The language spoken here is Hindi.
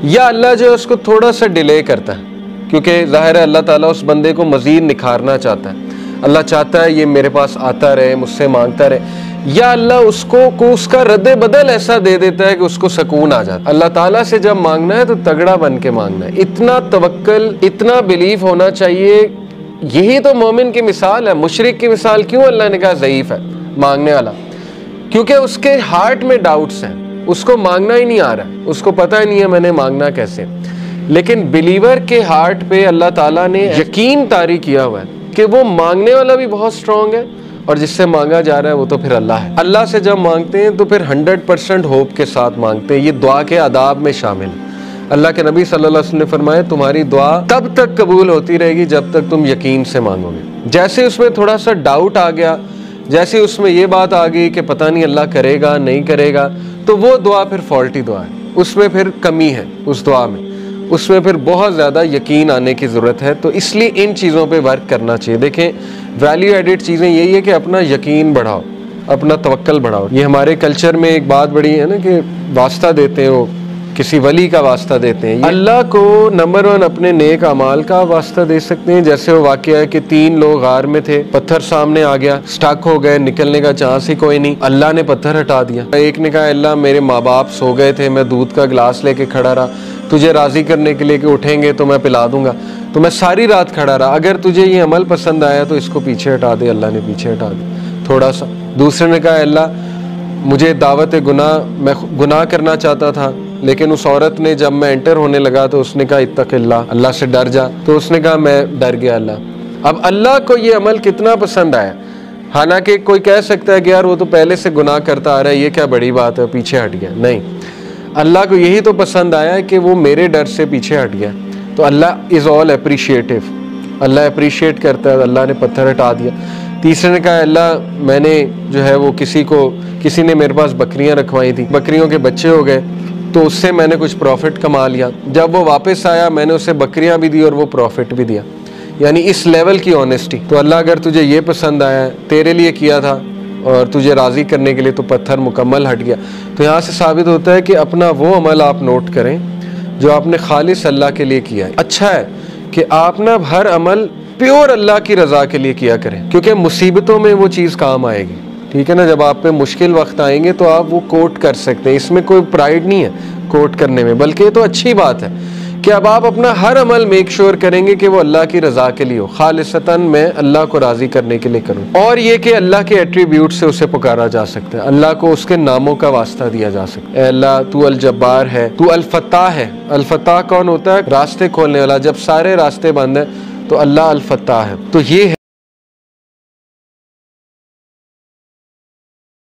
या अल्लाह जो है उसको थोड़ा सा डिले करता है, क्योंकि ज़ाहिर है अल्लाह ताला उस बंदे को मज़ीद निखारना चाहता है। अल्लाह चाहता है ये मेरे पास आता रहे, मुझसे मांगता रहे। या अल्लाह उसको उसका रद्द बदल ऐसा दे देता है कि उसको सुकून आ जाता है। अल्लाह ताला से जब मांगना है तो तगड़ा बन के मांगना है, इतना तवक्कल, इतना बिलीफ होना चाहिए। यही तो मोमिन की मिसाल है। मुशरिक की मिसाल क्यों अल्लाह ने कहा ज़ईफ़ है मांगने वाला? क्योंकि उसके हार्ट में डाउट्स हैं, उसको मांगना ही नहीं आ रहा है, उसको पता ही नहीं है मैंने मांगना कैसे। लेकिन बिलीवर के हार्ट पे अल्लाह ताला ने यकीन तारी किया हुआ है कि वो मांगने वाला भी बहुत स्ट्रांग है और जिससे मांगा जा रहा है वो तो फिर अल्लाह है। अल्लाह से जब मांगते हैं तो फिर 100% होप के साथ मांगते हैं। ये दुआ के आदाब में शामिल है। अल्लाह के नबी सल्लल्लाहु अलैहि वसल्लम ने फरमाया तुम्हारी दुआ तब तक कबूल होती रहेगी जब तक तुम यकीन से मांगोगे। जैसे उसमें थोड़ा सा डाउट आ गया, जैसे उसमें ये बात आ गई कि पता नहीं अल्लाह करेगा नहीं करेगा, तो वो दुआ फिर फॉल्टी दुआ है, उसमें फिर कमी है उस दुआ में, उसमें फिर बहुत ज़्यादा यकीन आने की ज़रूरत है। तो इसलिए इन चीज़ों पे वर्क करना चाहिए। देखें, वैल्यू एडिड चीज़ें यही है कि अपना यकीन बढ़ाओ, अपना तवक्कल बढ़ाओ। ये हमारे कल्चर में एक बात बड़ी है ना कि वास्ता देते हैं, वो किसी वली का वास्ता देते हैं। अल्लाह को नंबर 1 अपने नेक अमाल का वास्ता दे सकते हैं। जैसे वो वाक़या है कि 3 लोग गार में थे, पत्थर सामने आ गया, स्टक हो गए, निकलने का चांस ही कोई नहीं, अल्लाह ने पत्थर हटा दिया। एक ने कहा अल्लाह मेरे माँ बाप सो गए थे, मैं दूध का गिलास लेके खड़ा रहा, तुझे राज़ी करने के लिए कि उठेंगे तो मैं पिला दूंगा, तो मैं सारी रात खड़ा रहा, अगर तुझे ये अमल पसंद आया तो इसको पीछे हटा दे। अल्लाह ने पीछे हटा दिया थोड़ा सा। दूसरे ने कहा अल्लाह मुझे दावत गुनाह, मैं गुनाह करना चाहता था, लेकिन उस औरत ने जब मैं एंटर होने लगा तो उसने कहा इत्तक़िल्लाह, अल्लाह से डर जा, तो उसने कहा मैं डर गया अल्लाह। अब अल्लाह को ये अमल कितना पसंद आया। हालांकि कोई कह सकता है कि यार वो तो पहले से गुनाह करता आ रहा है, ये क्या बड़ी बात है, पीछे हट गया। नहीं, अल्लाह को यही तो पसंद आया कि वो मेरे डर से पीछे हट गया। तो Allah is all appreciative, Allah appreciate करता है। अल्लाह ने पत्थर हटा दिया। तीसरे ने कहा अल्लाह मैंने जो है वो किसी ने मेरे पास बकरियां रखवाई थी, बकरियों के बच्चे हो गए, तो उससे मैंने कुछ प्रॉफिट कमा लिया, जब वो वापस आया मैंने उसे बकरियां भी दी और वो प्रॉफिट भी दिया। यानी इस लेवल की ऑनेस्टी। तो अल्लाह अगर तुझे ये पसंद आया, तेरे लिए किया था और तुझे राज़ी करने के लिए, तो पत्थर मुकम्मल हट गया। तो यहाँ से साबित होता है कि अपना वो अमल आप नोट करें जो आपने खालिस अल्लाह के लिए किया है। अच्छा है कि आप ना हर अमल प्योर अल्लाह की रज़ा के लिए किया करें, क्योंकि मुसीबतों में वो चीज़ काम आएगी। ठीक है ना, जब आप पे मुश्किल वक्त आएंगे तो आप वो कोट कर सकते हैं। इसमें कोई प्राइड नहीं है कोट करने में, बल्कि ये तो अच्छी बात है कि अब आप अपना हर अमल मेक श्योर करेंगे कि वो अल्लाह की रज़ा के लिए हो, खालिसतन मैं अल्लाह को राज़ी करने के लिए करूँ। और ये कि अल्लाह के एट्रीब्यूट से उसे पुकारा जा सकता है, अल्लाह को उसके नामों का वास्ता दिया जा सकता है। अल्लाह तू अल जब्बार है, तू अल फत्ताह है। अल फत्ताह कौन होता है? रास्ते खोलने वाला। जब सारे रास्ते बंद हैं तो अल्लाह अल फत्ताह है। तो ये है